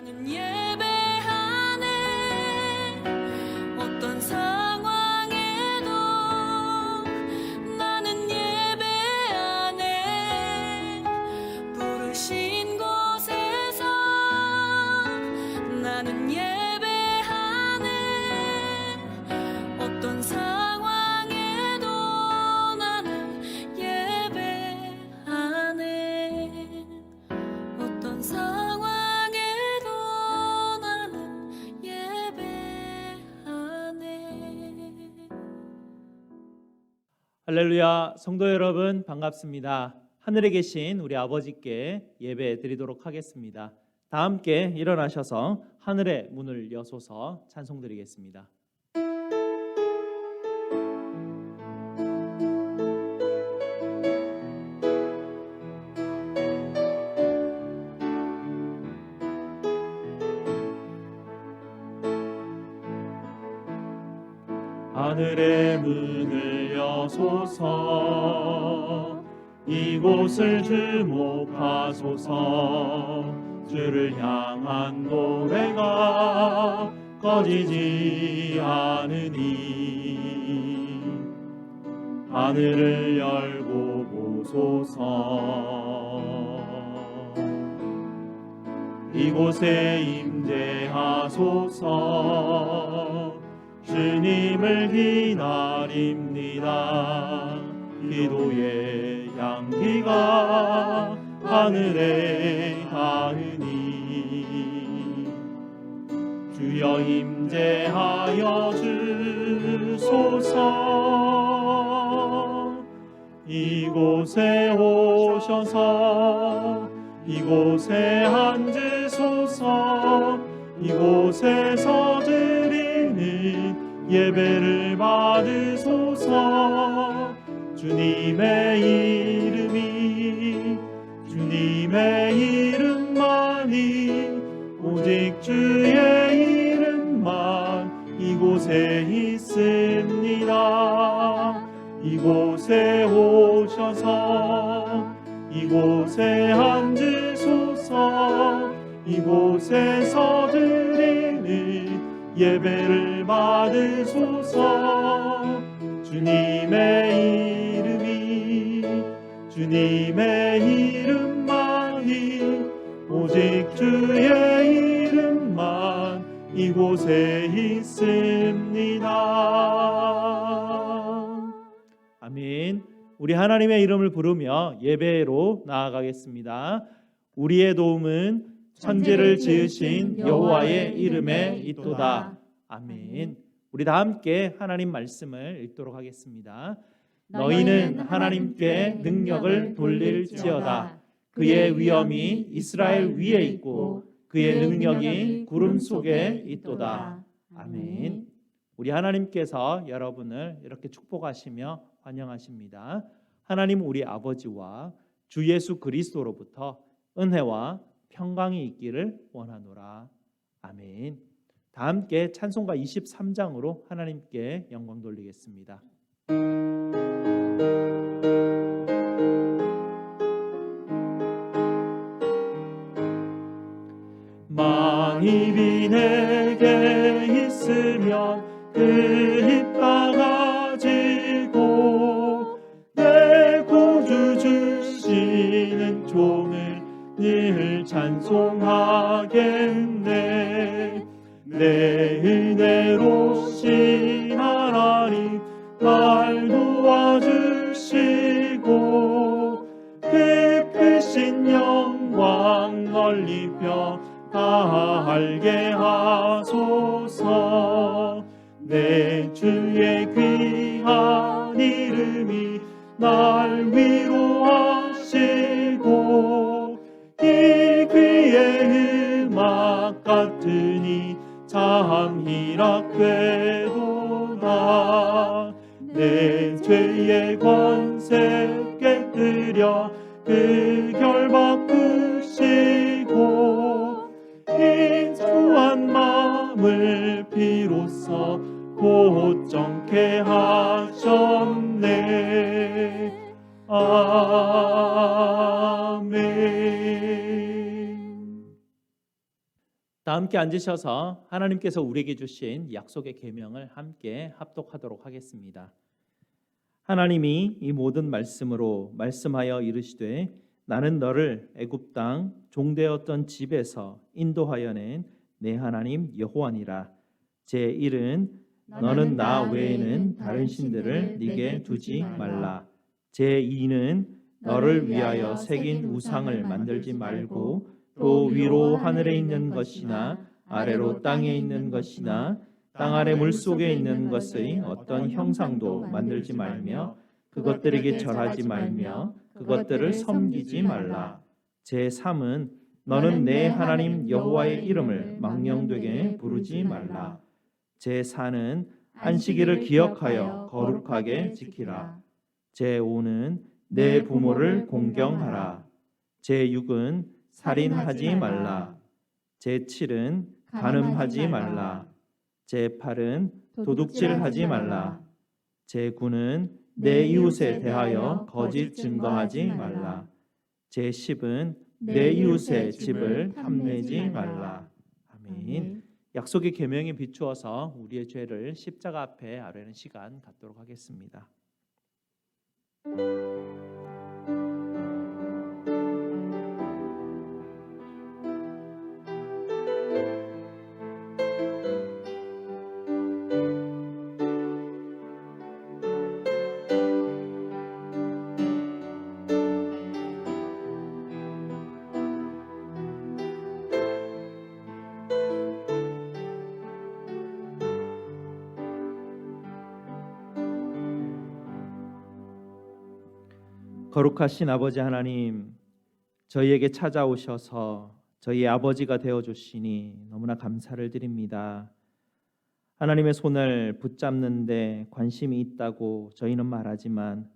나는 예배하네. 어떤 상황에도 나는 예배하네. 부르신 곳에서 나는 예배하네. 어떤 상황에도 나는 예배하네. 어떤 상황에도 나는 예배하네. 할렐루야, 성도 여러분 반갑습니다. 하늘에 계신 우리 아버지께 예배 드리도록 하겠습니다. 다 함께 일어나셔서 하늘의 문을 여소서 찬송드리겠습니다. 하늘의 문을 여소서, 이곳을 주목하소서. 주를 향한 노래가 꺼지지 않으니 하늘을 열고 보소서. 이곳에 임재하소서. 주님을 기다립니다. 기도의 향기가 하늘에 닿으니 주여 임재하여 주소서. 이곳에 오셔서 이곳에 앉으소서. 이곳에서 드리는 예배를 받으소서. 주님의 이름만이 오직 주의 이름만 이곳에 있습니다. 이곳에 오셔서 이곳에 앉으소서. 이곳에서 드리는 예배를 받으소서. 주님의 이름만이 오직 주의 이름만 이곳에 있습니다. 아멘. 우리 하나님의 이름을 부르며 예배로 나아가겠습니다. 우리의 도움은 천지를 지으신 여호와의 이름에 있도다. 아멘. 우리 다 함께 하나님 말씀을 읽도록 하겠습니다. 너희는 하나님께 능력을 돌릴지어다. 그의 위엄이 이스라엘 위에 있고 그의 능력이 구름 속에 있도다. 아멘. 우리 하나님께서 여러분을 이렇게 축복하시며 환영하십니다. 하나님 우리 아버지와 주 예수 그리스도로부터 은혜와 평강이 있기를 원하노라. 아멘. 다 함께 찬송가 23장으로 하나님께 영광 돌리겠습니다. 만입이 내게 있으면 그 힘 다가지고 내 구주 주시는 종을 늘 찬송하겠네. 내 은혜로신 하나님 날 도와주시고 그 크신 영광 널리 펴 다 알게 하소서. 내 주의 귀한 이름이 날 위로하시고 이 귀의 음악 같으니 참 희락되도다. 내 죄의 권세 깨뜨려 그 결 바꾸시고 인수한 마음을 비로소 곧정케 하셨네. 아멘. 다 함께 앉으셔서 하나님께서 우리에게 주신 약속의 계명을 함께 합독하도록 하겠습니다. 하나님이 이 모든 말씀으로 말씀하여 이르시되 나는 너를 애굽 땅 종되었던 집에서 인도하여 낸 내 하나님 여호와니라. 제1은 너는 나 외에는 다른 신들을 네게 두지 말라. 제2는 너를 위하여 새긴 우상을 만들지 말고 또 위로 하늘에 있는 것이나 아래로 땅에 있는 것이나 땅 아래 물속에 있는 것의 어떤 형상도 만들지 말며 그것들에게 절하지 말며 그것들을 섬기지 말라. 제3은 너는 내 하나님 여호와의 이름을 망령되게 부르지 말라. 제4는 안식일을 기억하여 거룩하게 지키라. 제5는 내 부모를 공경하라. 제6은 살인하지 말라. 제7은 간음하지 말라. 제8은 도둑질하지 말라. 제9는 내 이웃에 대하여 거짓 증거하지 말라. 제10은 내 이웃의 집을 탐내지 말라. 아멘. 약속의 계명에 비추어서 우리의 죄를 십자가 앞에 아뢰는 시간 갖도록 하겠습니다. 거룩하신 아버지 하나님, 저희에게 찾아오셔서 저희의 아버지가 되어 주시니 너무나 감사를 드립니다. 하나님의 손을 붙잡는데 관심이 있다고 저희는 말하지만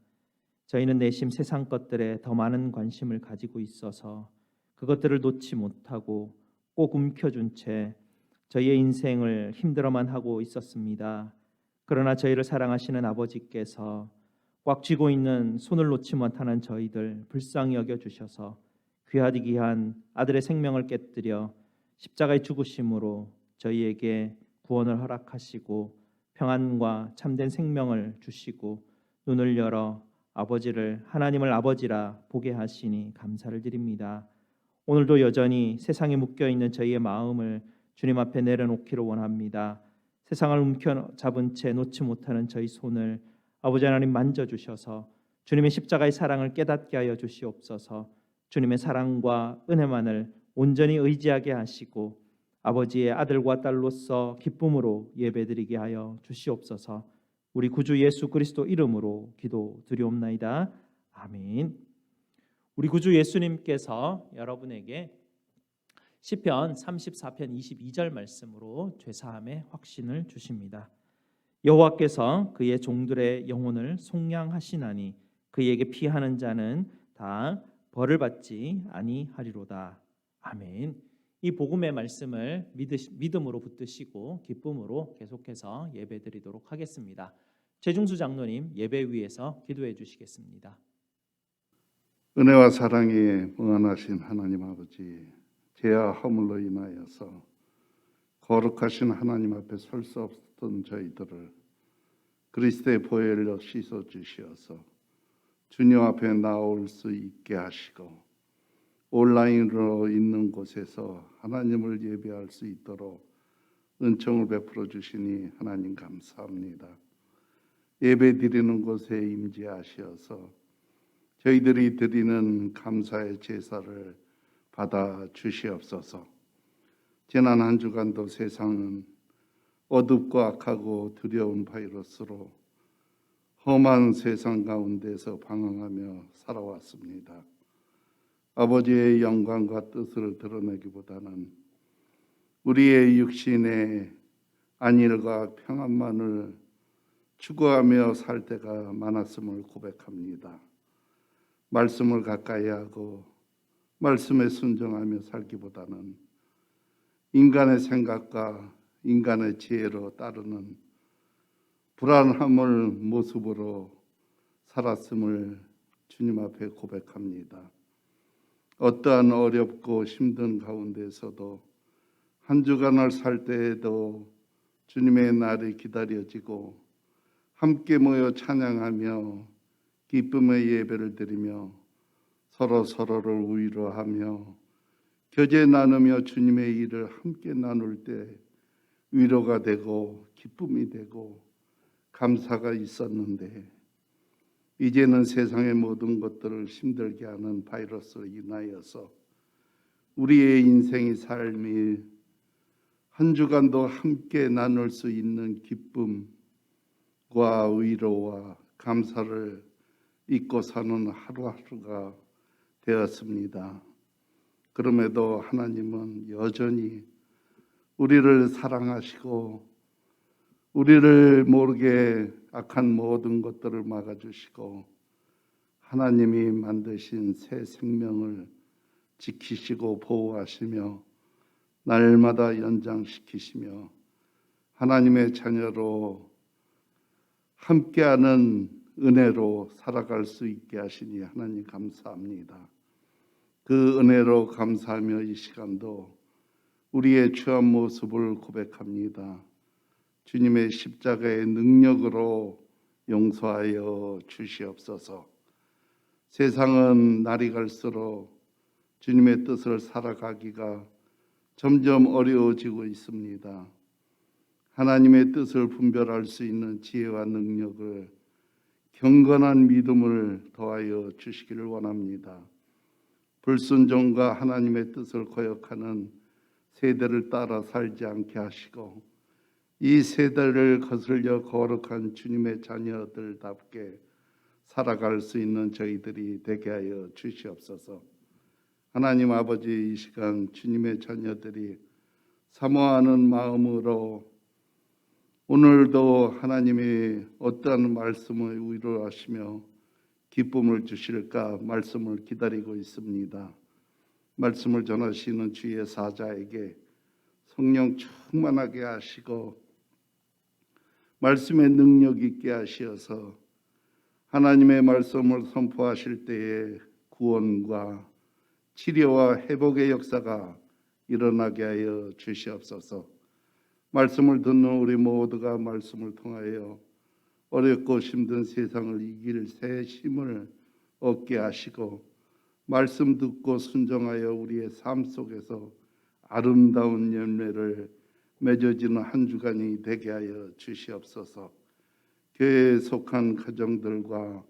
저희는 내심 세상 것들에 더 많은 관심을 가지고 있어서 그것들을 놓지 못하고 꼭 움켜쥔 채 저희의 인생을 힘들어만 하고 있었습니다. 그러나 저희를 사랑하시는 아버지께서 꽉 쥐고 있는 손을 놓지 못하는 저희들 불쌍히 여겨주셔서 귀하디 귀한 아들의 생명을 깨뜨려 십자가의 죽으심으로 저희에게 구원을 허락하시고 평안과 참된 생명을 주시고 눈을 열어 아버지를 하나님을 아버지라 보게 하시니 감사를 드립니다. 오늘도 여전히 세상에 묶여있는 저희의 마음을 주님 앞에 내려놓기를 원합니다. 세상을 움켜잡은 채 놓지 못하는 저희 손을 아버지 하나님 만져주셔서 주님의 십자가의 사랑을 깨닫게 하여 주시옵소서. 주님의 사랑과 은혜만을 온전히 의지하게 하시고 아버지의 아들과 딸로서 기쁨으로 예배드리게 하여 주시옵소서. 우리 구주 예수 그리스도 이름으로 기도드리옵나이다. 아멘. 우리 구주 예수님께서 여러분에게 시편 34편 22절 말씀으로 죄사함의 확신을 주십니다. 여호와께서 그의 종들의 영혼을 속량하시나니 그에게 피하는 자는 다 벌을 받지 아니하리로다. 아멘. 이 복음의 말씀을 믿음으로 붙드시고 기쁨으로 계속해서 예배드리도록 하겠습니다. 최중수 장로님 예배 위에서 기도해 주시겠습니다. 은혜와 사랑이 무한하신 하나님 아버지, 죄와 허물로 인하여서 거룩하신 하나님 앞에 설 수 없었던 저희들을 그리스도의 보혈로 씻어 주시어서 주님 앞에 나올 수 있게 하시고 온라인으로 있는 곳에서 하나님을 예배할 수 있도록 은총을 베풀어 주시니 하나님 감사합니다. 예배 드리는 곳에 임재하시어서 저희들이 드리는 감사의 제사를 받아 주시옵소서. 지난 한 주간도 세상은 어둡고 악하고 두려운 바이러스로 험한 세상 가운데서 방황하며 살아왔습니다. 아버지의 영광과 뜻을 드러내기보다는 우리의 육신의 안일과 평안만을 추구하며 살 때가 많았음을 고백합니다. 말씀을 가까이 하고 말씀에 순종하며 살기보다는 인간의 생각과 인간의 지혜로 따르는 불안함을 모습으로 살았음을 주님 앞에 고백합니다. 어떠한 어렵고 힘든 가운데서도 한 주간을 살 때에도 주님의 날이 기다려지고 함께 모여 찬양하며 기쁨의 예배를 드리며 서로 서로를 위로하며 교제 나누며 주님의 일을 함께 나눌 때 위로가 되고 기쁨이 되고 감사가 있었는데, 이제는 세상의 모든 것들을 힘들게 하는 바이러스로 인하여서 우리의 인생의 삶이 한 주간도 함께 나눌 수 있는 기쁨과 위로와 감사를 잊고 사는 하루하루가 되었습니다. 그럼에도 하나님은 여전히 우리를 사랑하시고 우리를 모르게 악한 모든 것들을 막아주시고 하나님이 만드신 새 생명을 지키시고 보호하시며 날마다 연장시키시며 하나님의 자녀로 함께하는 은혜로 살아갈 수 있게 하시니 하나님 감사합니다. 그 은혜로 감사하며 이 시간도 우리의 취한 모습을 고백합니다. 주님의 십자가의 능력으로 용서하여 주시옵소서. 세상은 날이 갈수록 주님의 뜻을 살아가기가 점점 어려워지고 있습니다. 하나님의 뜻을 분별할 수 있는 지혜와 능력을, 경건한 믿음을 더하여 주시기를 원합니다. 불순종과 하나님의 뜻을 거역하는 세대를 따라 살지 않게 하시고 이 세대를 거슬려 거룩한 주님의 자녀들답게 살아갈 수 있는 저희들이 되게 하여 주시옵소서. 하나님 아버지, 이 시간 주님의 자녀들이 사모하는 마음으로 오늘도 하나님이 어떠한 말씀을 위로하시며 기쁨을 주실까 말씀을 기다리고 있습니다. 말씀을 전하시는 주의 사자에게 성령 충만하게 하시고 말씀의 능력 있게 하시어서 하나님의 말씀을 선포하실 때에 구원과 치료와 회복의 역사가 일어나게 하여 주시옵소서. 말씀을 듣는 우리 모두가 말씀을 통하여 어렵고 힘든 세상을 이길 새 힘을 얻게 하시고 말씀 듣고 순종하여 우리의 삶 속에서 아름다운 열매를 맺어지는 한 주간이 되게 하여 주시옵소서. 교회에 속한 가정들과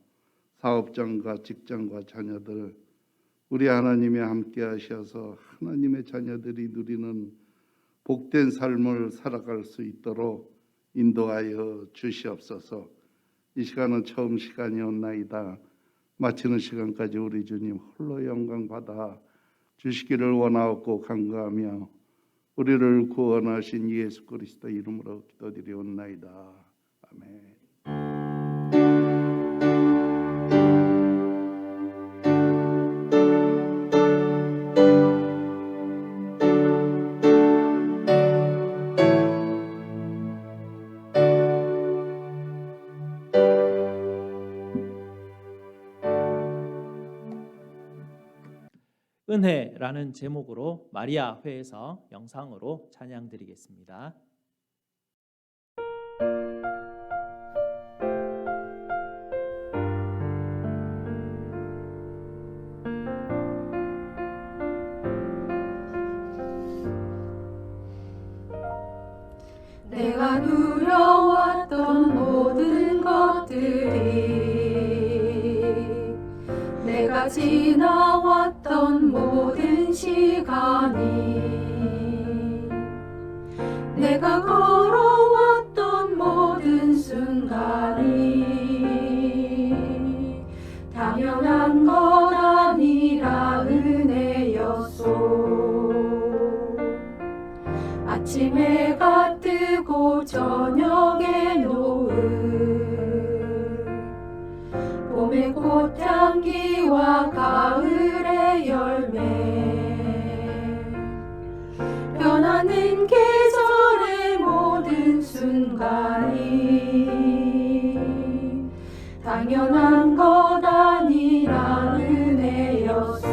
사업장과 직장과 자녀들, 우리 하나님이 함께 하셔서 하나님의 자녀들이 누리는 복된 삶을 살아갈 수 있도록 인도하여 주시옵소서. 이 시간은 처음 시간이었나이다. 마치는 시간까지 우리 주님 홀로 영광 받아 주시기를 원하옵고 간구하며 우리를 구원하신 예수 그리스도 이름으로 기도드리옵나이다. 아멘. 은혜라는 제목으로 마리아 회에서 영상으로 찬양 드리겠습니다. 내가 누려왔던 모든 것들이, 내가 지나왔던 모든 시간이, 내가 걸어왔던 모든 순간이 당연한 것 아니라 은혜였소. 아침 해가 뜨고 저녁에 노을, 봄의 꽃향기와 가을의 열매, 변하는 계절의 모든 순간이 당연한 것 아니라 은혜였소.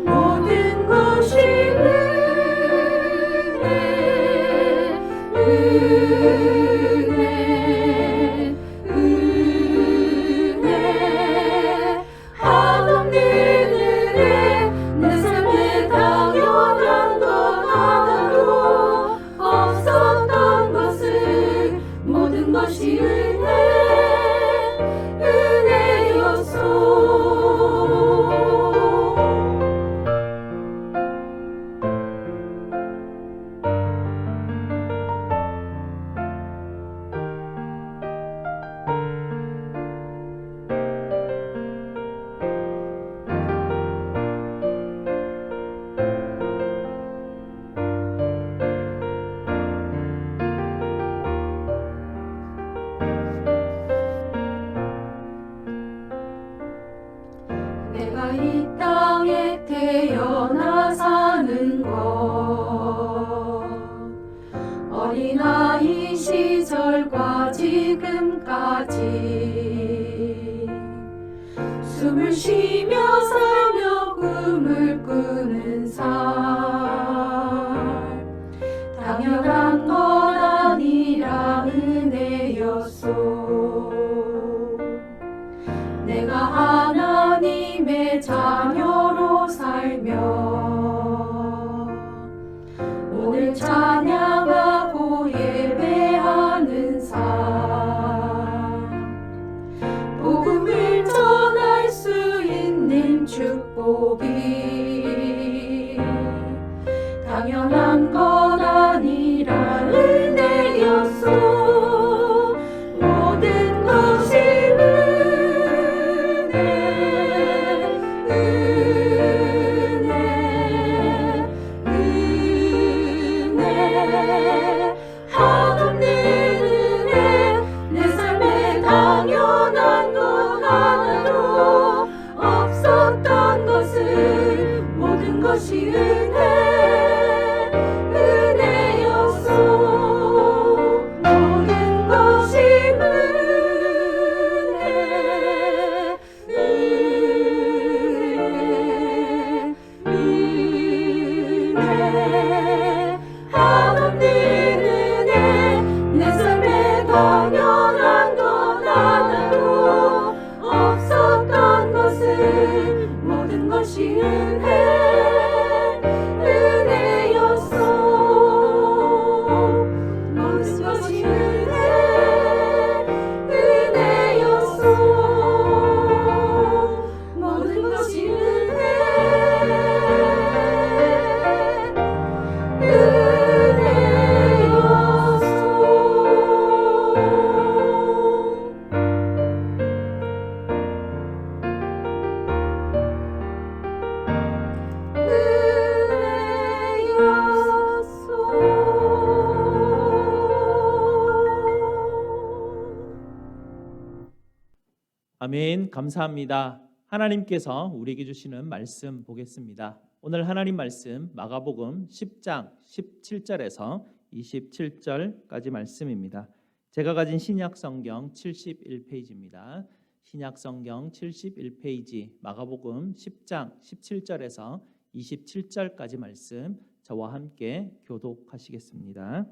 모든 것이 지금까지 숨을 쉬며 살며 꿈을 꾸는 삶 당연한 것 아니라 은혜였소. 내가 하나님의 자녀로 살며 오늘 찬양하고 예배하는 삶 복음을 전할 수 있는 축복이 당연한 것 아니라 은혜였소. 모든 것이 한없는 은혜 내 삶에 당연한 것 하나도 없었던 것은 모든 것이 은혜였소. 모든 것이 은혜 한없는 은혜 내 삶에 당연한 것 하나도 없었던 것은 모든 것이 은혜였소. 모든 것이 은혜였소. 모든 것이 아멘. 감사합니다. 하나님께서 우리에게 주시는 말씀 보겠습니다. 오늘 하나님 말씀 마가복음 10장 17절에서 27절까지 말씀입니다. 제가 가진 신약 성경 71페이지입니다. 신약 성경 71페이지 마가복음 10장 17절에서 27절까지 말씀 저와 함께 교독하시겠습니다.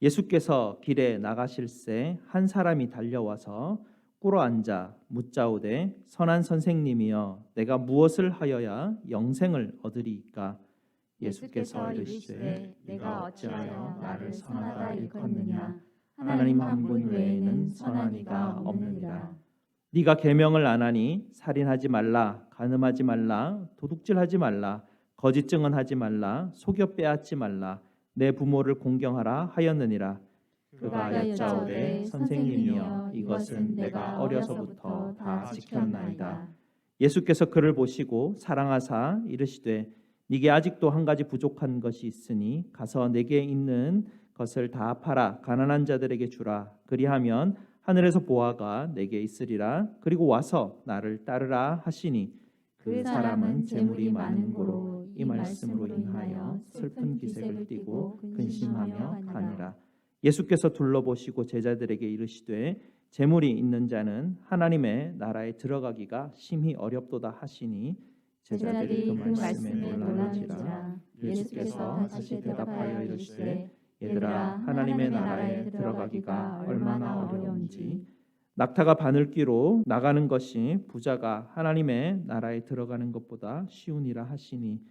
예수께서 길에 나가실새 한 사람이 달려와서 꿇어 앉아 묻자오되 선한 선생님이여 내가 무엇을 하여야 영생을 얻으리이까? 예수께서 이르시되 네가 어찌하여 나를 선하다 일컫느냐? 하나님 한 분 외에는 선한 이가 없느니라. 네가 계명을 안 하니 살인하지 말라, 간음하지 말라, 도둑질하지 말라, 거짓 증언하지 말라, 속여 빼앗지 말라, 내 부모를 공경하라 하였느니라. 그가 여짜오되 선생님이여 이것은 내가 어려서부터 다 지켰나이다. 예수께서 그를 보시고 사랑하사 이르시되 네게 아직도 한 가지 부족한 것이 있으니 가서 내게 있는 것을 다 팔아 가난한 자들에게 주라. 그리하면 하늘에서 보화가 내게 있으리라. 그리고 와서 나를 따르라 하시니 그 사람은 재물이 많은 고로 이 말씀으로 인하여 슬픈 기색을 띠고 근심하며 가니라. 예수께서 둘러보시고 제자들에게 이르시되 재물이 있는 자는 하나님의 나라에 들어가기가 심히 어렵도다 하시니 제자들이 그 말씀에 놀라는지라. 예수께서 다시 대답하여 이르시되 얘들아 하나님의 나라에 들어가기가 얼마나 어려운지 낙타가 바늘귀로 나가는 것이 부자가 하나님의 나라에 들어가는 것보다 쉬우니라 하시니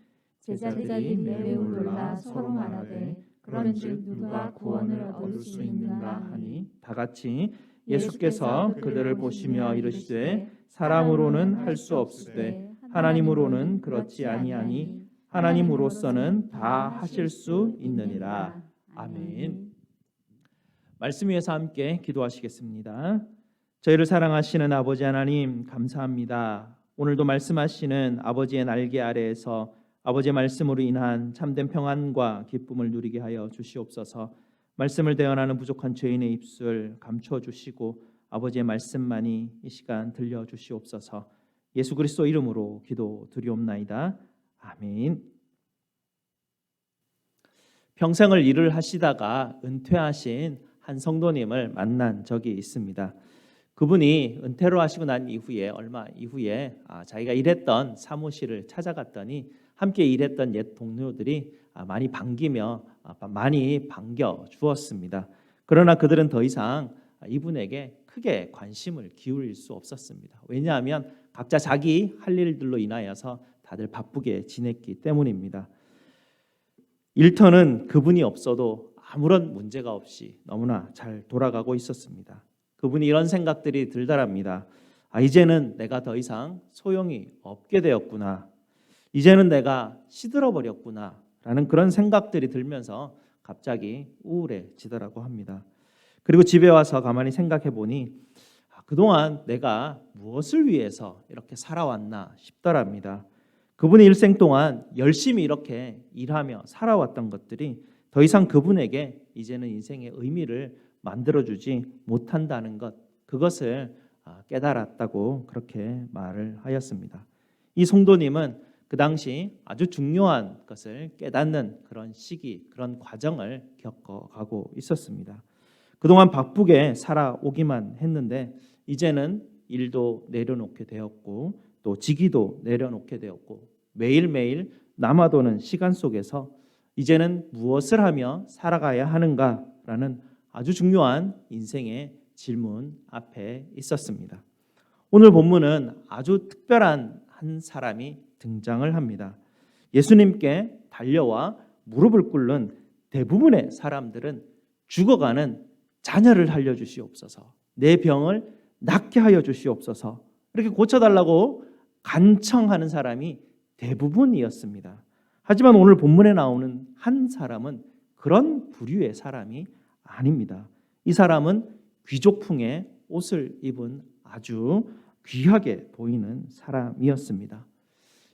제자들이 매우 놀라 서로 말하되 그런즉 누가 구원을 얻을 수 있는가 하니 다 같이 예수께서 그들을 보시며 이르시되 사람으로는 할 수 없으되 하나님으로는 그렇지 아니하니 하나님으로서는 다 하실 수 있느니라. 아멘. 말씀 위에서 함께 기도하시겠습니다. 저희를 사랑하시는 아버지 하나님 감사합니다. 오늘도 말씀하시는 아버지의 날개 아래에서 아버지의 말씀으로 인한 참된 평안과 기쁨을 누리게 하여 주시옵소서. 말씀을 대언하는 부족한 죄인의 입술 감춰주시고 아버지의 말씀만이 이 시간 들려주시옵소서. 예수 그리스도 이름으로 기도드리옵나이다. 아멘. 평생을 일을 하시다가 은퇴하신 한 성도님을 만난 적이 있습니다. 그분이 은퇴를 하시고 난 이후에 얼마 이후에 자기가 일했던 사무실을 찾아갔더니 함께 일했던 옛 동료들이 많이 반기며 많이 반겨 주었습니다. 그러나 그들은 더 이상 이분에게 크게 관심을 기울일 수 없었습니다. 왜냐하면 각자 자기 할 일들로 인하여서 다들 바쁘게 지냈기 때문입니다. 일터는 그분이 없어도 아무런 문제가 없이 너무나 잘 돌아가고 있었습니다. 그분이 이런 생각들이 들더랍니다. 이제는 내가 더 이상 소용이 없게 되었구나. 이제는 내가 시들어 버렸구나. 라는 그런 생각들이 들면서 갑자기 우울해지더라고 합니다. 그리고 집에 와서 가만히 생각해 보니 그동안 내가 무엇을 위해서 이렇게 살아왔나 싶더랍니다. 그분의 일생 동안 열심히 이렇게 일하며 살아왔던 것들이 더 이상 그분에게 이제는 인생의 의미를 만들어주지 못한다는 것, 그것을 깨달았다고 그렇게 말을 하였습니다. 이 성도님은 그 당시 아주 중요한 것을 깨닫는 그런 시기, 그런 과정을 겪어가고 있었습니다. 그동안 바쁘게 살아오기만 했는데 이제는 일도 내려놓게 되었고 또 직위도 내려놓게 되었고 매일매일 남아도는 시간 속에서 이제는 무엇을 하며 살아가야 하는가라는 아주 중요한 인생의 질문 앞에 있었습니다. 오늘 본문은 아주 특별한 한 사람이 등장을 합니다. 예수님께 달려와 무릎을 꿇는 대부분의 사람들은 죽어가는 자녀를 살려주시옵소서, 내 병을 낫게 하여 주시옵소서 이렇게 고쳐달라고 간청하는 사람이 대부분이었습니다. 하지만 오늘 본문에 나오는 한 사람은 그런 부류의 사람이 아닙니다. 이 사람은 귀족풍의 옷을 입은 아주 귀하게 보이는 사람이었습니다.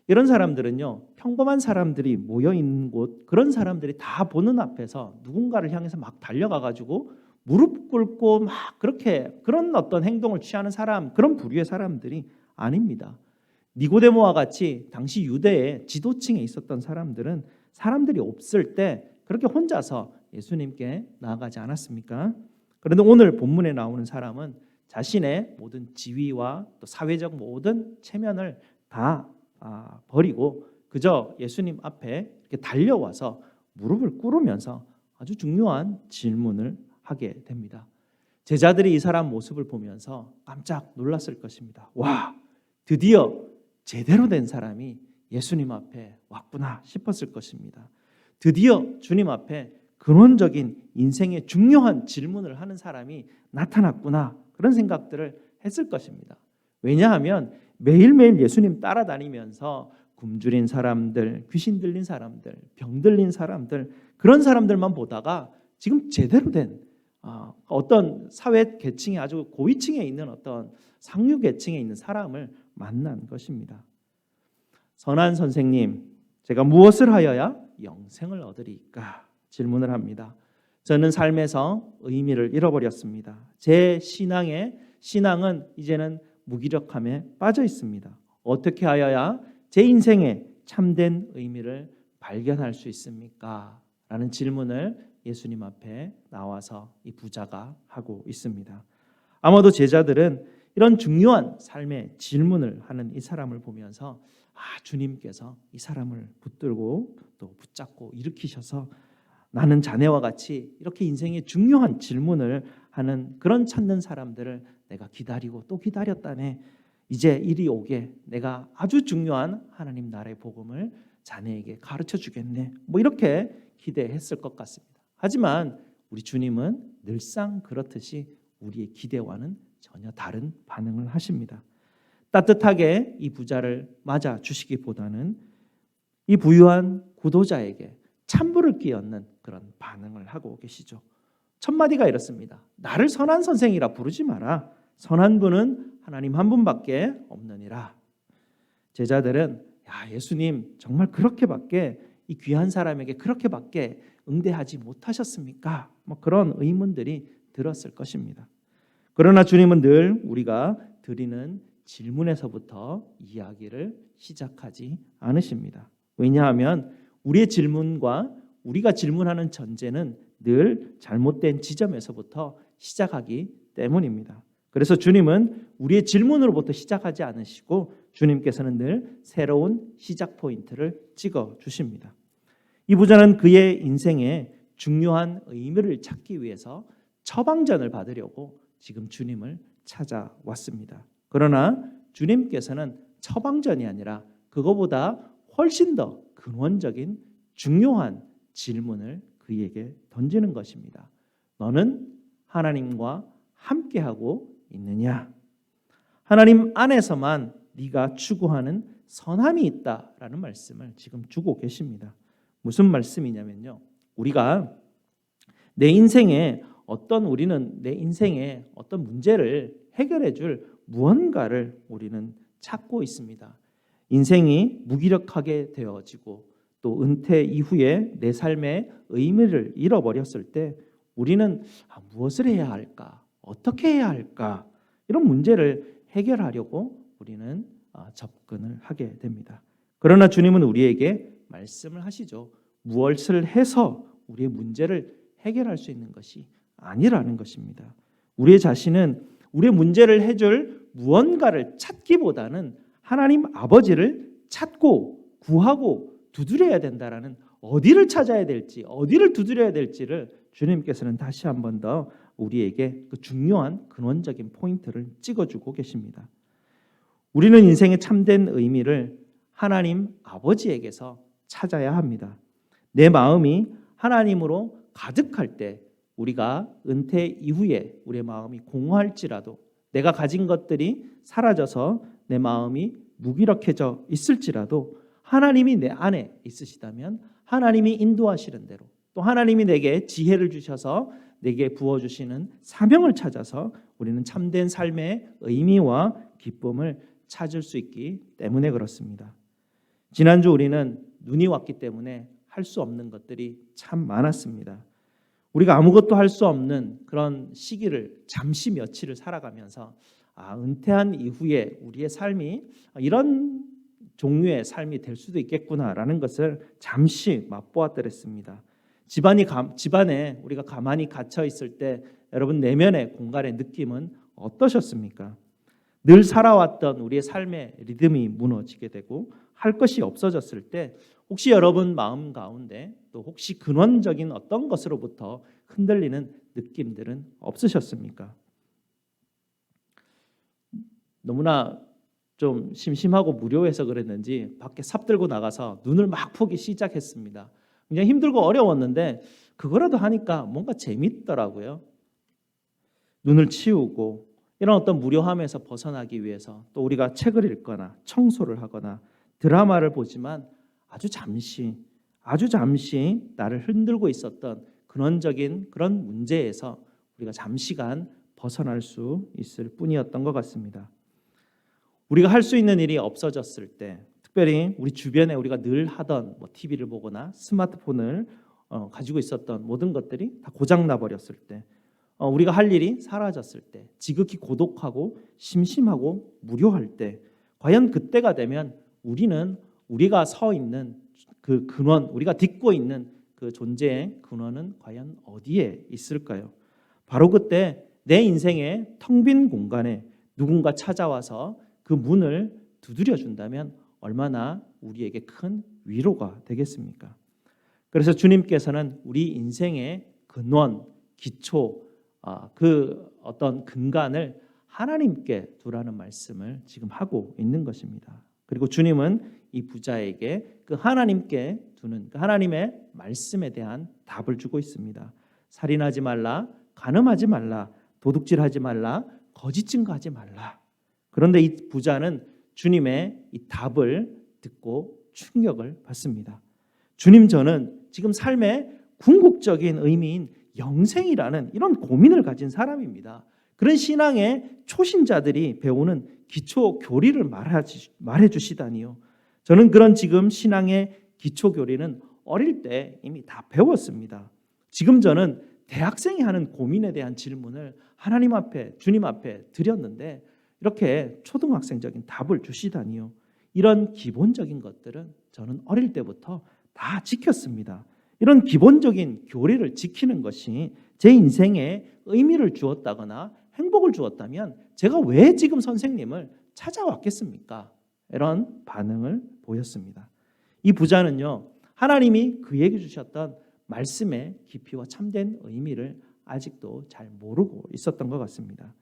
이런 사람들은요, 평범한 사람들이 모여 있는 곳, 그런 사람들이 다 보는 앞에서 누군가를 향해서 막 달려가가지고 무릎 꿇고 막 그렇게 그런 어떤 행동을 취하는 사람, 그런 부류의 사람들이 아닙니다. 니고데모와 같이 당시 유대의 지도층에 있었던 사람들은 사람들이 없을 때 그렇게 혼자서 예수님께 나아가지 않았습니까? 그런데 오늘 본문에 나오는 사람은 자신의 모든 지위와 또 사회적 모든 체면을 다 버리고 그저 예수님 앞에 이렇게 달려와서 무릎을 꿇으면서 아주 중요한 질문을 하게 됩니다. 제자들이 이 사람 모습을 보면서 깜짝 놀랐을 것입니다. 와, 드디어 제대로 된 사람이 예수님 앞에 왔구나 싶었을 것입니다. 드디어 주님 앞에 근원적인 인생의 중요한 질문을 하는 사람이 나타났구나, 그런 생각들을 했을 것입니다. 왜냐하면 매일매일 예수님 따라다니면서 굶주린 사람들, 귀신 들린 사람들, 병 들린 사람들, 그런 사람들만 보다가 지금 제대로 된 어떤 사회 계층이 아주 고위층에 있는 어떤 상류 계층에 있는 사람을 만난 것입니다. 선한 선생님, 제가 무엇을 하여야 영생을 얻으리까? 질문을 합니다. 저는 삶에서 의미를 잃어버렸습니다. 제 신앙은 이제는 무기력함에 빠져 있습니다. 어떻게 하여야 제 인생에 참된 의미를 발견할 수 있습니까? 라는 질문을 예수님 앞에 나와서 이 부자가 하고 있습니다. 아마도 제자들은 이런 중요한 삶의 질문을 하는 이 사람을 보면서 주님께서 이 사람을 붙들고 또 붙잡고 일으키셔서 나는 자네와 같이 이렇게 인생의 중요한 질문을 하는 그런 찾는 사람들을 내가 기다리고 또 기다렸다네. 이제 이리 오게 내가 아주 중요한 하나님 나라의 복음을 자네에게 가르쳐 주겠네. 이렇게 기대했을 것 같습니다. 하지만 우리 주님은 늘상 그렇듯이 우리의 기대와는 전혀 다른 반응을 하십니다. 따뜻하게 이 부자를 맞아 주시기보다는 이 부유한 구도자에게 찬물을 끼얹는 그런 반응을 하고 계시죠. 첫 마디가 이렇습니다. 나를 선한 선생이라 부르지 마라. 선한 분은 하나님 한 분밖에 없느니라. 제자들은 예수님 정말 그렇게밖에 이 귀한 사람에게 그렇게밖에 응대하지 못하셨습니까? 그런 의문들이 들었을 것입니다. 그러나 주님은 늘 우리가 드리는 질문에서부터 이야기를 시작하지 않으십니다. 왜냐하면 우리의 질문과 우리가 질문하는 전제는 늘 잘못된 지점에서부터 시작하기 때문입니다. 그래서 주님은 우리의 질문으로부터 시작하지 않으시고 주님께서는 늘 새로운 시작 포인트를 찍어 주십니다. 이 부자는 그의 인생에 중요한 의미를 찾기 위해서 처방전을 받으려고 지금 주님을 찾아왔습니다. 그러나 주님께서는 처방전이 아니라 그거보다 훨씬 더 근원적인 중요한 질문을 그에게 던지는 것입니다. 너는 하나님과 함께하고 있느냐? 하나님 안에서만 네가 추구하는 선함이 있다라는 말씀을 지금 주고 계십니다. 무슨 말씀이냐면요. 우리가 우리는 내 인생에 어떤 문제를 해결해 줄 무언가를 우리는 찾고 있습니다. 인생이 무기력하게 되어지고 또 은퇴 이후에 내 삶의 의미를 잃어버렸을 때 우리는 무엇을 해야 할까? 어떻게 해야 할까? 이런 문제를 해결하려고 우리는 접근을 하게 됩니다. 그러나 주님은 우리에게 말씀을 하시죠. 무엇을 해서 우리의 문제를 해결할 수 있는 것이 아니라는 것입니다. 우리의 자신은 우리의 문제를 해줄 무언가를 찾기보다는 하나님 아버지를 찾고 구하고 두드려야 된다라는 어디를 찾아야 될지 어디를 두드려야 될지를 주님께서는 다시 한 번 더 우리에게 그 중요한 근원적인 포인트를 찍어주고 계십니다. 우리는 인생의 참된 의미를 하나님 아버지에게서 찾아야 합니다. 내 마음이 하나님으로 가득할 때 우리가 은퇴 이후에 우리의 마음이 공허할지라도 내가 가진 것들이 사라져서 내 마음이 무기력해져 있을지라도 하나님이 내 안에 있으시다면 하나님이 인도하시는 대로 또 하나님이 내게 지혜를 주셔서 내게 부어주시는 사명을 찾아서 우리는 참된 삶의 의미와 기쁨을 찾을 수 있기 때문에 그렇습니다. 지난주 우리는 눈이 왔기 때문에 할 수 없는 것들이 참 많았습니다. 우리가 아무것도 할 수 없는 그런 시기를 잠시 며칠을 살아가면서 은퇴한 이후에 우리의 삶이 이런 종류의 삶이 될 수도 있겠구나라는 것을 잠시 맛보았더랬습니다. 집안에 우리가 가만히 갇혀 있을 때 여러분 내면의 공간의 느낌은 어떠셨습니까? 늘 살아왔던 우리의 삶의 리듬이 무너지게 되고 할 것이 없어졌을 때 혹시 여러분 마음 가운데 또 혹시 근원적인 어떤 것으로부터 흔들리는 느낌들은 없으셨습니까? 너무나 좀 심심하고 무료해서 그랬는지 밖에 삽 들고 나가서 눈을 막 보기 시작했습니다. 굉장히 힘들고 어려웠는데 그거라도 하니까 뭔가 재밌더라고요. 눈을 치우고 이런 어떤 무료함에서 벗어나기 위해서 또 우리가 책을 읽거나 청소를 하거나 드라마를 보지만 아주 잠시 나를 흔들고 있었던 근원적인 그런 문제에서 우리가 잠시간 벗어날 수 있을 뿐이었던 것 같습니다. 우리가 할 수 있는 일이 없어졌을 때 특별히 우리 주변에 우리가 늘 하던 TV를 보거나 스마트폰을 가지고 있었던 모든 것들이 다 고장나 버렸을 때 우리가 할 일이 사라졌을 때 지극히 고독하고 심심하고 무료할 때 과연 그때가 되면 우리가 서 있는 그 근원 우리가 딛고 있는 그 존재의 근원은 과연 어디에 있을까요? 바로 그때 내 인생의 텅 빈 공간에 누군가 찾아와서 그 문을 두드려 준다면 얼마나 우리에게 큰 위로가 되겠습니까? 그래서 주님께서는 우리 인생의 근원, 기초, 그 어떤 근간을 하나님께 두라는 말씀을 지금 하고 있는 것입니다. 그리고 주님은 이 부자에게 그 하나님께 두는 그 하나님의 말씀에 대한 답을 주고 있습니다. 살인하지 말라, 간음하지 말라, 도둑질하지 말라, 거짓 증거하지 말라. 그런데 이 부자는 주님의 이 답을 듣고 충격을 받습니다. 주님, 저는 지금 삶의 궁극적인 의미인 영생이라는 이런 고민을 가진 사람입니다. 그런 신앙의 초신자들이 배우는 기초 교리를 말해 주시다니요. 저는 그런 지금 신앙의 기초 교리는 어릴 때 이미 다 배웠습니다. 지금 저는 대학생이 하는 고민에 대한 질문을 하나님 앞에 주님 앞에 드렸는데 이렇게 초등학생적인 답을 주시다니요. 이런 기본적인 것들은 저는 어릴 때부터 다 지켰습니다. 이런 기본적인 교리를 지키는 것이 제 인생에 의미를 주었다거나 행복을 주었다면 제가 왜 지금 선생님을 찾아왔겠습니까? 이런 반응을 보였습니다. 이 부자는요, 하나님이 그에게 주셨던 말씀의 깊이와 참된 의미를 아직도 잘 모르고 있었던 것 같습니다.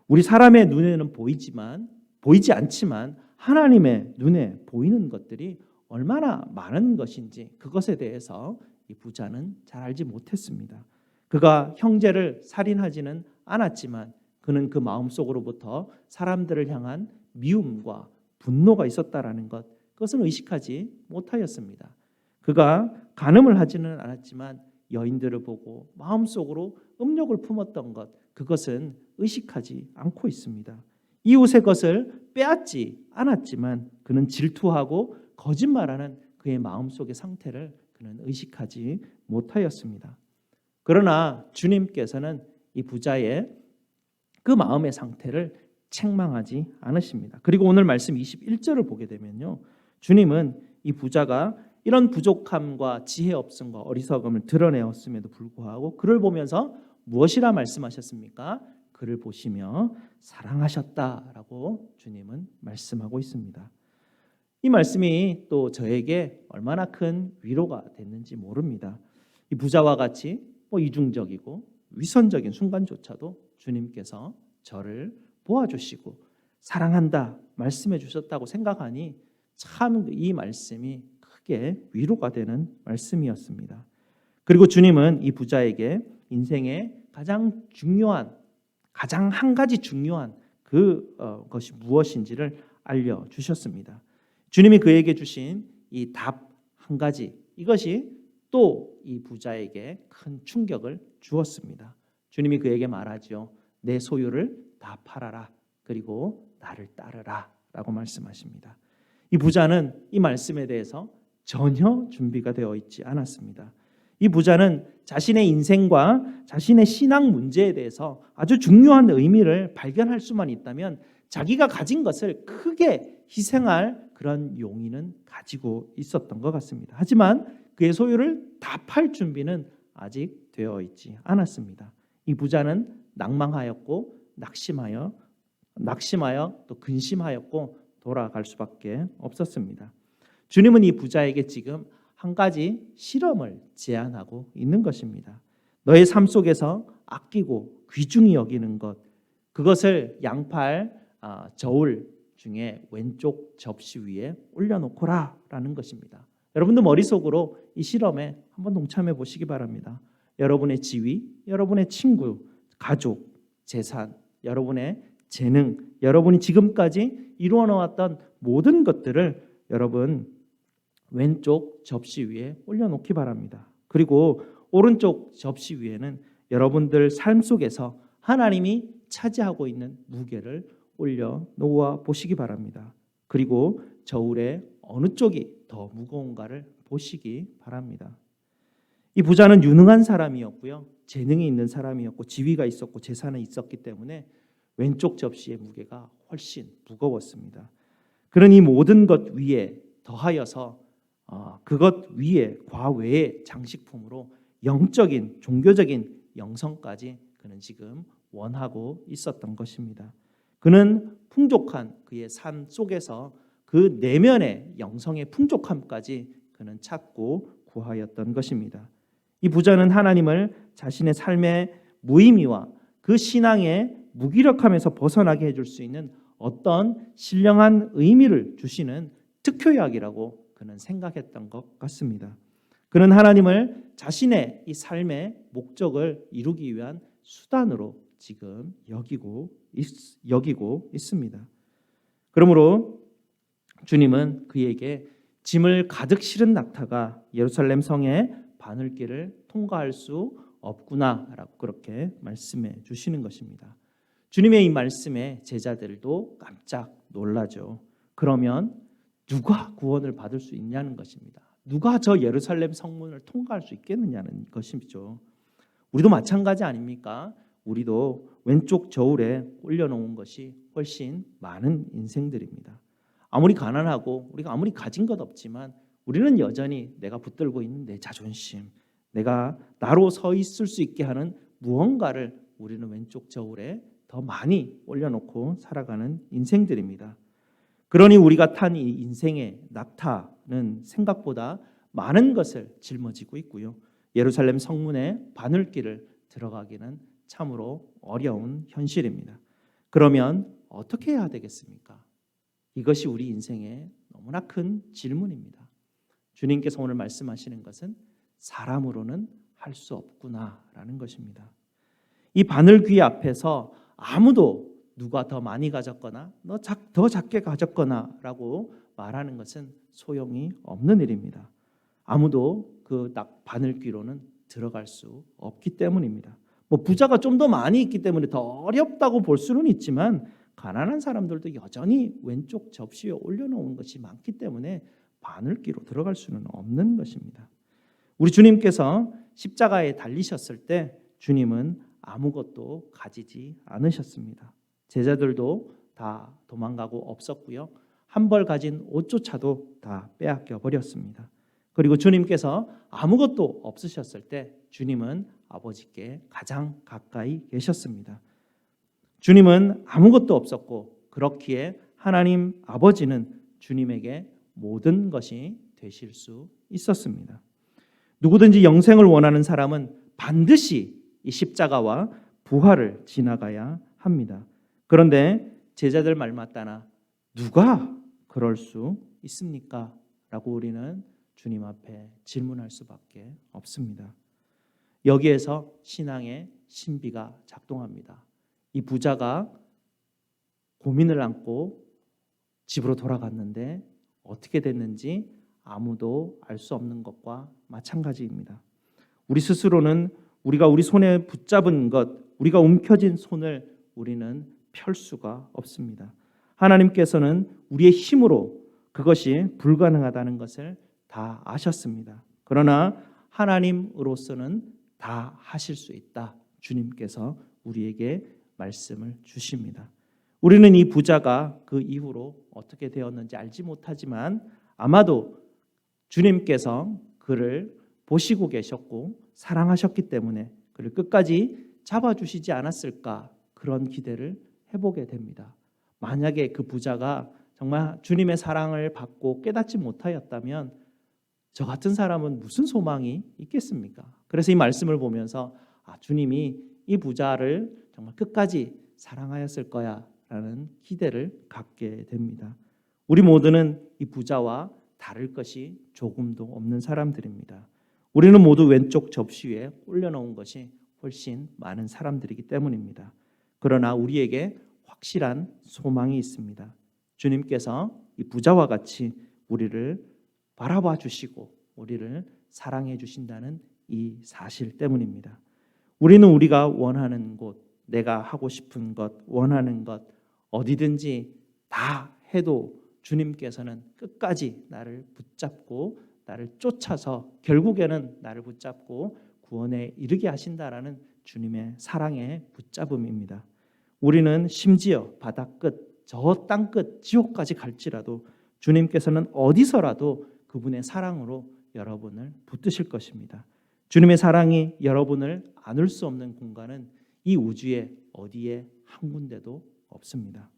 우리 사람의 눈에는 보이지 않지만 하나님의 눈에 보이는 것들이 얼마나 많은 것인지 그것에 대해서 이 부자는 잘 알지 못했습니다. 그가 형제를 살인하지는 않았지만 그는 그 마음속으로부터 사람들을 향한 미움과 분노가 있었다라는 것, 그것은 의식하지 못하였습니다. 그가 간음을 하지는 않았지만 여인들을 보고 마음속으로 음욕을 품었던 것, 그것은 의식하지 않고 있습니다. 이웃의 것을 빼앗지 않았지만 그는 질투하고 거짓말하는 그의 마음속의 상태를 그는 의식하지 못하였습니다. 그러나 주님께서는 이 부자의 그 마음의 상태를 책망하지 않으십니다. 그리고 오늘 말씀 21절을 보게 되면요, 주님은 이 부자가 이런 부족함과 지혜 없음과 어리석음을 드러내었음에도 불구하고 그를 보면서 무엇이라 말씀하셨습니까? 그를 보시며 사랑하셨다라고 주님은 말씀하고 있습니다. 이 말씀이 또 저에게 얼마나 큰 위로가 됐는지 모릅니다. 이 부자와 같이 이중적이고 위선적인 순간조차도 주님께서 저를 보아주시고 사랑한다 말씀해 주셨다고 생각하니 참 이 말씀이 크게 위로가 되는 말씀이었습니다. 그리고 주님은 이 부자에게 인생의 가장 한 가지 중요한 것이 무엇인지를 알려주셨습니다. 주님이 그에게 주신 이 답 한 가지, 이것이 또 이 부자에게 큰 충격을 주었습니다. 주님이 그에게 말하죠. 내 소유를 다 팔아라. 그리고 나를 따르라 라고 말씀하십니다. 이 부자는 이 말씀에 대해서 전혀 준비가 되어 있지 않았습니다. 이 부자는 자신의 인생과 자신의 신앙 문제에 대해서 아주 중요한 의미를 발견할 수만 있다면 자기가 가진 것을 크게 희생할 그런 용의는 가지고 있었던 것 같습니다. 하지만 그의 소유를 다 팔 준비는 아직 되어 있지 않았습니다. 이 부자는 낭망하였고 낙심하여 또 근심하였고 돌아갈 수밖에 없었습니다. 주님은 이 부자에게 지금 한 가지 실험을 제안하고 있는 것입니다. 너의 삶 속에서 아끼고 귀중히 여기는 것, 그것을 양팔 저울 중에 왼쪽 접시 위에 올려놓거라 라는 것입니다. 여러분도 머릿속으로 이 실험에 한번 동참해 보시기 바랍니다. 여러분의 지위, 여러분의 친구, 가족, 재산, 여러분의 재능, 여러분이 지금까지 이루어 놓았던 모든 것들을 여러분 왼쪽 접시 위에 올려놓기 바랍니다. 그리고 오른쪽 접시 위에는 여러분들 삶 속에서 하나님이 차지하고 있는 무게를 올려놓아 보시기 바랍니다. 그리고 저울에 어느 쪽이 더 무거운가를 보시기 바랍니다. 이 부자는 유능한 사람이었고요, 재능이 있는 사람이었고 지위가 있었고 재산이 있었기 때문에 왼쪽 접시의 무게가 훨씬 무거웠습니다. 그런 이 모든 것 위에 더하여서 그것 위에 과외의 장식품으로 영적인 종교적인 영성까지 그는 지금 원하고 있었던 것입니다. 그는 풍족한 그의 삶 속에서 그 내면의 영성의 풍족함까지 그는 찾고 구하였던 것입니다. 이 부자는 하나님을 자신의 삶의 무의미와 그 신앙의 무기력함에서 벗어나게 해줄 수 있는 어떤 신령한 의미를 주시는 특효약이라고 그는 생각했던 것 같습니다. 그는 하나님을 자신의 이 삶의 목적을 이루기 위한 수단으로 지금 여기고 있습니다. 그러므로 주님은 그에게 짐을 가득 실은 낙타가 예루살렘 성의 바늘길을 통과할 수 없구나라고 그렇게 말씀해 주시는 것입니다. 주님의 이 말씀에 제자들도 깜짝 놀라죠. 그러면 누가 구원을 받을 수 있냐는 것입니다. 누가 저 예루살렘 성문을 통과할 수 있겠느냐는 것이죠. 우리도 마찬가지 아닙니까? 우리도 왼쪽 저울에 올려놓은 것이 훨씬 많은 인생들입니다. 아무리 가난하고 우리가 아무리 가진 것 없지만 우리는 여전히 내가 붙들고 있는 내 자존심, 내가 나로 서 있을 수 있게 하는 무언가를 우리는 왼쪽 저울에 더 많이 올려놓고 살아가는 인생들입니다. 그러니 우리가 탄 이 인생의 낙타는 생각보다 많은 것을 짊어지고 있고요. 예루살렘 성문의 바늘길을 들어가기는 참으로 어려운 현실입니다. 그러면 어떻게 해야 되겠습니까? 이것이 우리 인생의 너무나 큰 질문입니다. 주님께서 오늘 말씀하시는 것은 사람으로는 할 수 없구나라는 것입니다. 이 바늘귀 앞에서 아무도 누가 더 많이 가졌거나 더 작게 가졌거나라고 말하는 것은 소용이 없는 일입니다. 아무도 그 바늘귀로는 들어갈 수 없기 때문입니다. 부자가 좀 더 많이 있기 때문에 더 어렵다고 볼 수는 있지만 가난한 사람들도 여전히 왼쪽 접시에 올려놓은 것이 많기 때문에 바늘귀로 들어갈 수는 없는 것입니다. 우리 주님께서 십자가에 달리셨을 때 주님은 아무것도 가지지 않으셨습니다. 제자들도 다 도망가고 없었고요. 한 벌 가진 옷조차도 다 빼앗겨 버렸습니다. 그리고 주님께서 아무것도 없으셨을 때 주님은 아버지께 가장 가까이 계셨습니다. 주님은 아무것도 없었고 그렇기에 하나님 아버지는 주님에게 모든 것이 되실 수 있었습니다. 누구든지 영생을 원하는 사람은 반드시 이 십자가와 부활을 지나가야 합니다. 그런데 제자들 말 맞다나 누가 그럴 수 있습니까? 라고 우리는 주님 앞에 질문할 수밖에 없습니다. 여기에서 신앙의 신비가 작동합니다. 이 부자가 고민을 안고 집으로 돌아갔는데 어떻게 됐는지 아무도 알 수 없는 것과 마찬가지입니다. 우리 스스로는 우리가 우리 손에 붙잡은 것, 우리가 움켜쥔 손을 우리는 펼 수가 없습니다. 하나님께서는 우리의 힘으로 그것이 불가능하다는 것을 다 아셨습니다. 그러나 하나님으로서는 다 하실 수 있다. 주님께서 우리에게 말씀을 주십니다. 우리는 이 부자가 그 이후로 어떻게 되었는지 알지 못하지만 아마도 주님께서 그를 보시고 계셨고 사랑하셨기 때문에 그를 끝까지 잡아주시지 않았을까 그런 기대를 해보게 됩니다. 만약에 그 부자가 정말 주님의 사랑을 받고 깨닫지 못하였다면 저 같은 사람은 무슨 소망이 있겠습니까? 그래서 이 말씀을 보면서 주님이 이 부자를 정말 끝까지 사랑하였을 거야 라는 기대를 갖게 됩니다. 우리 모두는 이 부자와 다를 것이 조금도 없는 사람들입니다. 우리는 모두 왼쪽 접시 위에 올려놓은 것이 훨씬 많은 사람들이기 때문입니다. 그러나 우리에게 확실한 소망이 있습니다. 주님께서 이 부자와 같이 우리를 바라봐 주시고 우리를 사랑해 주신다는 이 사실 때문입니다. 우리는 우리가 원하는 곳, 내가 하고 싶은 것, 원하는 것 어디든지 다 해도 주님께서는 끝까지 나를 붙잡고 나를 쫓아서 결국에는 나를 붙잡고 구원에 이르게 하신다라는 주님의 사랑의 붙잡음입니다. 우리는 심지어 바다 끝, 저 땅 끝, 지옥까지 갈지라도 주님께서는 어디서라도 그분의 사랑으로 여러분을 붙드실 것입니다. 주님의 사랑이 여러분을 안을 수 없는 공간은 이 우주에 어디에 한 군데도 없습니다.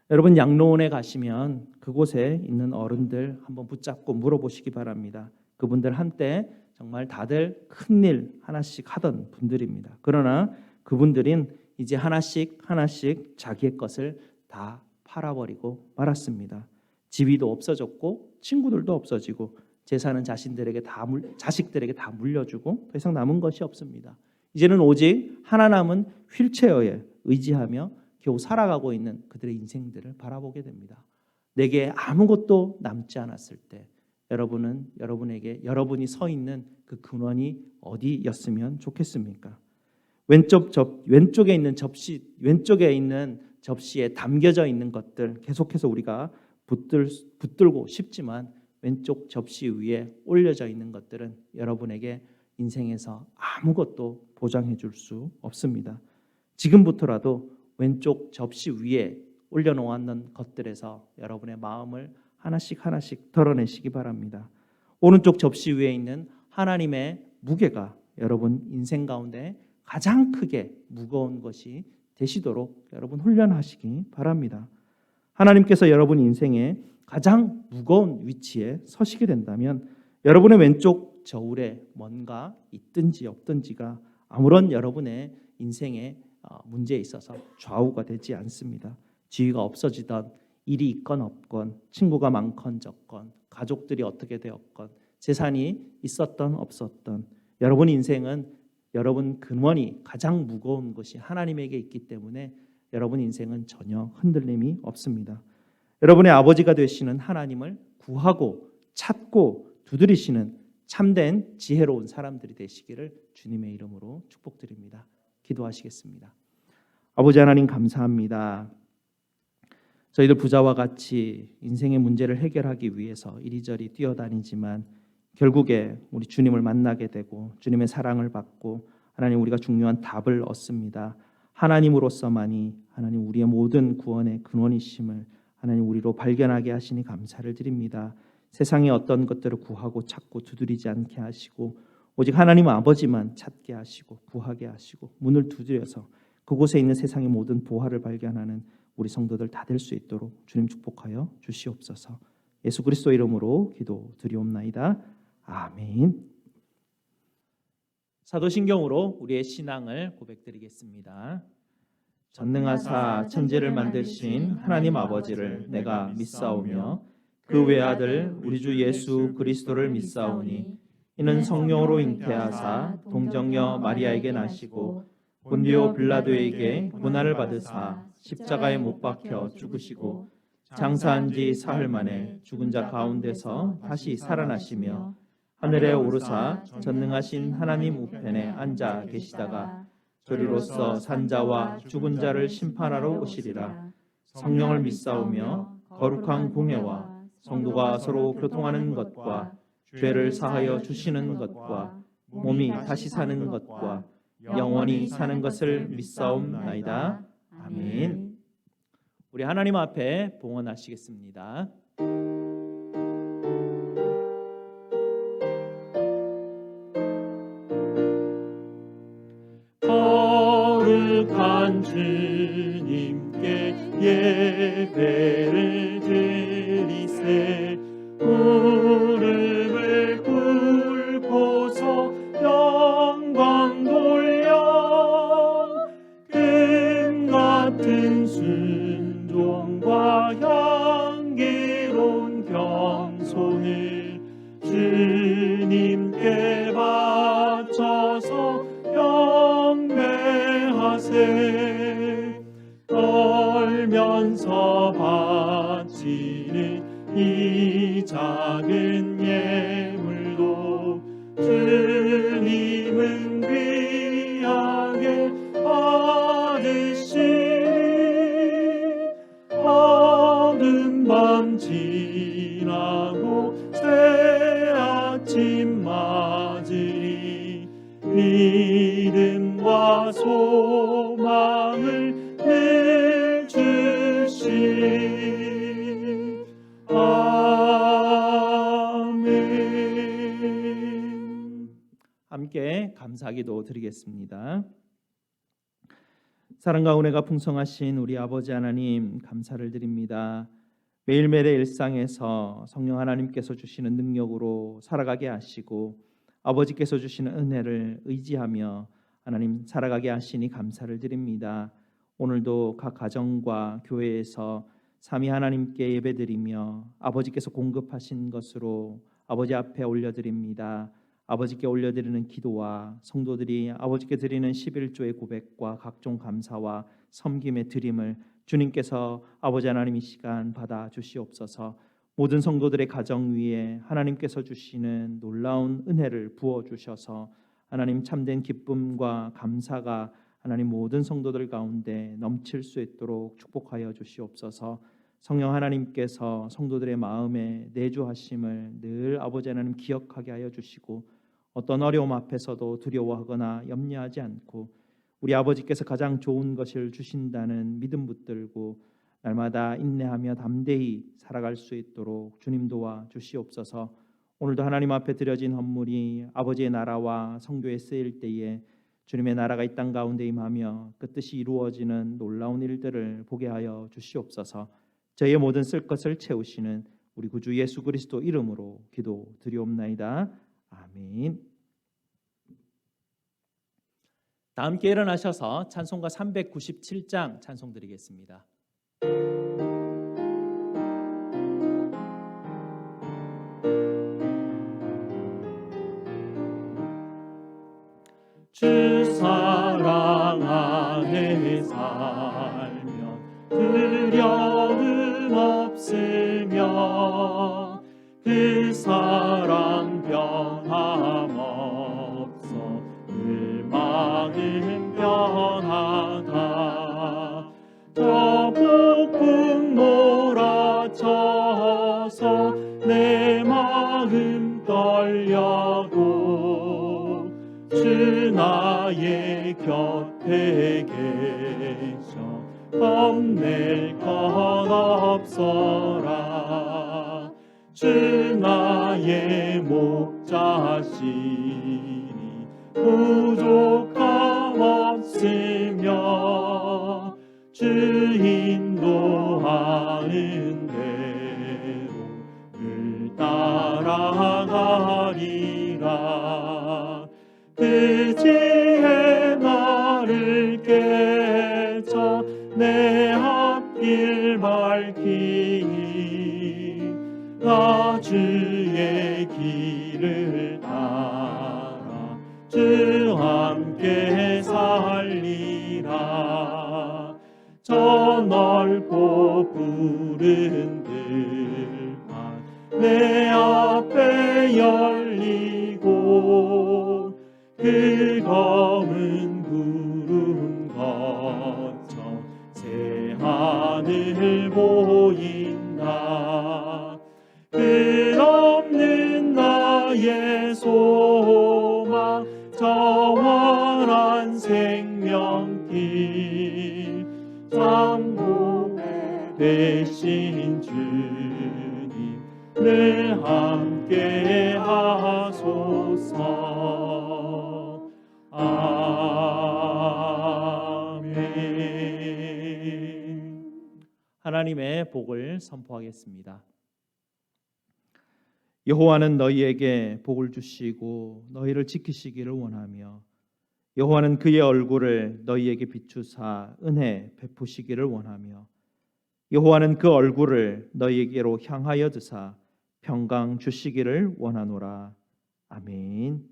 여러분 양로원에 가시면 그곳에 있는 어른들 한번 붙잡고 물어보시기 바랍니다. 그분들 한때 정말 다들 큰일 하나씩 하던 분들입니다. 그러나 그분들은 이제 하나씩 자기의 것을 다 팔아버리고 말았습니다. 지위도 없어졌고 친구들도 없어지고 재산은 자식들에게 다 물려주고 더 이상 남은 것이 없습니다. 이제는 오직 하나 남은 휠체어에 의지하며 겨우 살아가고 있는 그들의 인생들을 바라보게 됩니다. 내게 아무것도 남지 않았을 때 여러분에게 여러분이 서 있는 그 근원이 어디였으면 좋겠습니까? 왼쪽에 있는 접시에 담겨져 있는 것들 계속해서 우리가 붙들고 싶지만 왼쪽 접시 위에 올려져 있는 것들은 여러분에게 인생에서 아무것도 보장해 줄 수 없습니다. 지금부터라도 왼쪽 접시 위에 올려놓았는 것들에서 여러분의 마음을 하나씩 하나씩 덜어내시기 바랍니다. 오른쪽 접시 위에 있는 하나님의 무게가 여러분 인생 가운데 가장 크게 무거운 것이 되시도록 여러분 훈련하시기 바랍니다. 하나님께서 여러분 인생에 가장 무거운 위치에 서시게 된다면 여러분의 왼쪽 저울에 뭔가 있든지 없든지가 아무런 여러분의 인생의 문제에 있어서 좌우가 되지 않습니다. 지위가 없어지던, 일이 있건 없건, 친구가 많건 적건, 가족들이 어떻게 되었건, 재산이 있었던 없었던, 여러분 인생은 여러분 근원이 가장 무거운 것이 하나님에게 있기 때문에 여러분 인생은 전혀 흔들림이 없습니다. 여러분의 아버지가 되시는 하나님을 구하고 찾고 두드리시는 참된 지혜로운 사람들이 되시기를 주님의 이름으로 축복드립니다. 기도하시겠습니다. 아버지 하나님 감사합니다. 저희들 부자와 같이 인생의 문제를 해결하기 위해서 이리저리 뛰어다니지만 결국에 우리 주님을 만나게 되고 주님의 사랑을 받고 하나님 우리가 중요한 답을 얻습니다. 하나님으로서만이 하나님 우리의 모든 구원의 근원이심을 하나님 우리로 발견하게 하시니 감사를 드립니다. 세상의 어떤 것들을 구하고 찾고 두드리지 않게 하시고 오직 하나님 아버지만 찾게 하시고 구하게 하시고 문을 두드려서 그곳에 있는 세상의 모든 보화를 발견하는 우리 성도들 다 될 수 있도록 주님 축복하여 주시옵소서. 예수 그리스도 이름으로 기도드리옵나이다. 아멘. 사도신경으로 우리의 신앙을 고백드리겠습니다. 전능하사 천지를 만드신 하나님 아버지를 내가 믿사오며 그 외아들 우리 주 예수 그리스도를 믿사오니 이는 성령으로 잉태하사 동정녀 마리아에게 나시고 본디오 빌라도에게 고난을 받으사 십자가에 못 박혀 죽으시고 장사한 지 사흘 만에 죽은 자 가운데서 다시 살아나시며 하늘에 오르사 전능하신 하나님 우편에 앉아 계시다가 저리로서 산자와 죽은 자를 심판하러 오시리라. 성령을 믿사오며 거룩한 공회와 성도가 서로 교통하는 것과 죄를 사하여 주시는 것과 몸이 다시 사는 것과 영원히 사는 것을 믿사옵나이다. 아멘. 우리 하나님 앞에 봉헌하시겠습니다. 거룩한 주님께 예배를 드리세 무릎을 꿇고서 영광 돌려 금 같은 순종과 향기로운 겸손을 주님께 바쳐서 경배하세 떨면서 바치는 이 작은 예물도 주님은 귀하게 받으시니 어두운 밤 지나고 새 아침 맞으리 믿음과 소망을 늘 주시리. 아멘. 함께 감사기도 드리겠습니다. 사랑과 은혜가 풍성하신 우리 아버지 하나님 감사를 드립니다. 매일매일의 일상에서 성령 하나님께서 주시는 능력으로 살아가게 하시고 아버지께서 주시는 은혜를 의지하며 하나님 살아가게 하시니 감사를 드립니다. 오늘도 각 가정과 교회에서 삼위 하나님께 예배드리며 아버지께서 공급하신 것으로 아버지 앞에 올려드립니다. 아버지께 올려드리는 기도와 성도들이 아버지께 드리는 11조의 고백과 각종 감사와 섬김의 드림을 주님께서 아버지 하나님 이 시간 받아 주시옵소서. 모든 성도들의 가정 위에 하나님께서 주시는 놀라운 은혜를 부어 주셔서 하나님 참된 기쁨과 감사가 하나님 모든 성도들 가운데 넘칠 수 있도록 축복하여 주시옵소서. 성령 하나님께서 성도들의 마음에 내주하심을 늘 아버지 하나님 기억하게 하여 주시고 어떤 어려움 앞에서도 두려워하거나 염려하지 않고 우리 아버지께서 가장 좋은 것을 주신다는 믿음 붙들고 날마다 인내하며 담대히 살아갈 수 있도록 주님 도와 주시옵소서. 오늘도 하나님 앞에 드려진 헌물이 아버지의 나라와 성교에 쓰일 때에 주님의 나라가 이 땅 가운데 임하며 그 뜻이 이루어지는 놀라운 일들을 보게 하여 주시옵소서. 저희의 모든 쓸 것을 채우시는 우리 구주 예수 그리스도 이름으로 기도드리옵나이다. 아멘. 다 함께 일어나셔서 찬송가 397장 찬송드리겠습니다. 주 사랑 안에 살면 두려움 없으며 그 사랑 변함없어 늘 마음 변하다. 저 폭풍 몰아쳐서 내 마음 떨려도 주 나의 곁에 계셔 겁낼 것 없어라. 주 나의 목자시니 부족함 없으며 주 인도하는 대로 늘 따라가리라. 그 지혜 나를 깨쳐 내 앞길 밝히니 나 주의 길을 따라 주 함께 살리라. 저 넓고 푸른 들판 내 앞에 열리고 그 검은 구름 거쳐 새 하늘 보인다. 끝없는 나의 소망 저 환한 생명길 장복에 되신 주님 늘 함께 하소서. 아멘. 하나님의 복을 선포하겠습니다. 여호와는 너희에게 복을 주시고 너희를 지키시기를 원하며 여호와는 그의 얼굴을 너희에게 비추사 은혜 베푸시기를 원하며 여호와는 그 얼굴을 너희에게로 향하여 드사 평강 주시기를 원하노라. 아멘.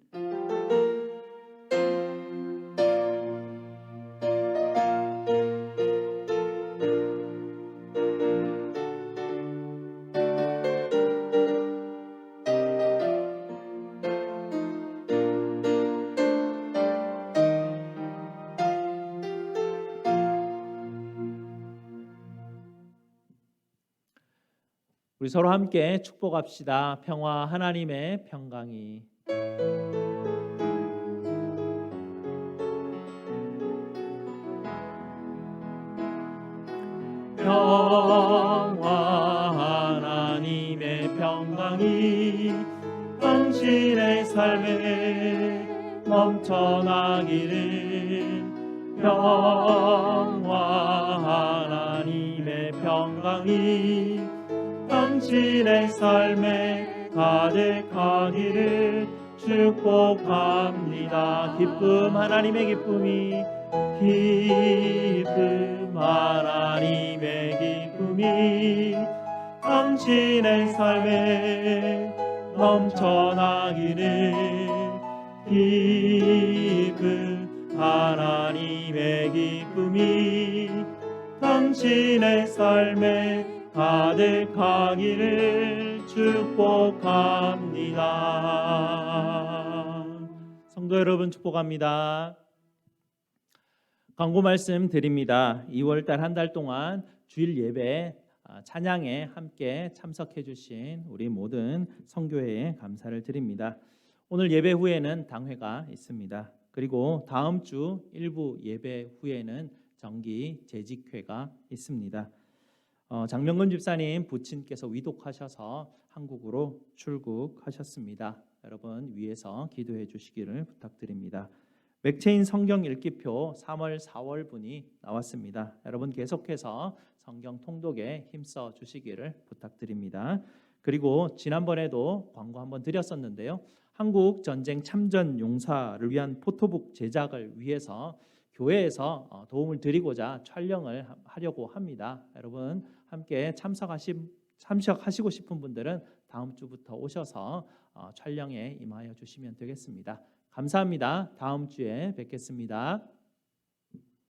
우리 서로 함께 축복합시다. 평화 하나님의 평강이 평화 하나님의 평강이 당신의 삶에 넘쳐나기를. 평화 하나님의 평강이 당신의 삶에 가득하기를 축복합니다. 기쁨 하나님의 기쁨이 기쁨 하나님의 기쁨이 당신의 삶에 넘쳐나기를. 기쁨 하나님의 기쁨이 당신의 삶에 가득하기를 축복합니다. 성도 여러분 축복합니다. 광고 말씀 드립니다. 2월달 한 달 동안 주일 예배 찬양에 함께 참석해 주신 우리 모든 성교회에 감사를 드립니다. 오늘 예배 후에는 당회가 있습니다. 그리고 다음 주 일부 예배 후에는 정기 재직회가 있습니다. 장명근 집사님 부친께서 위독하셔서 한국으로 출국하셨습니다. 여러분 위에서 기도해 주시기를 부탁드립니다. 맥체인 성경 읽기표 3월 4월 분이 나왔습니다. 여러분 계속해서 성경 통독에 힘써 주시기를 부탁드립니다. 그리고 지난번에도 광고 한번 드렸었는데요. 한국 전쟁 참전 용사를 위한 포토북 제작을 위해서 교회에서 도움을 드리고자 촬영을 하려고 합니다. 여러분 함께 참석하시고 싶은 분들은 다음 주부터 오셔서 촬영에 임하여 주시면 되겠습니다. 감사합니다. 다음 주에 뵙겠습니다.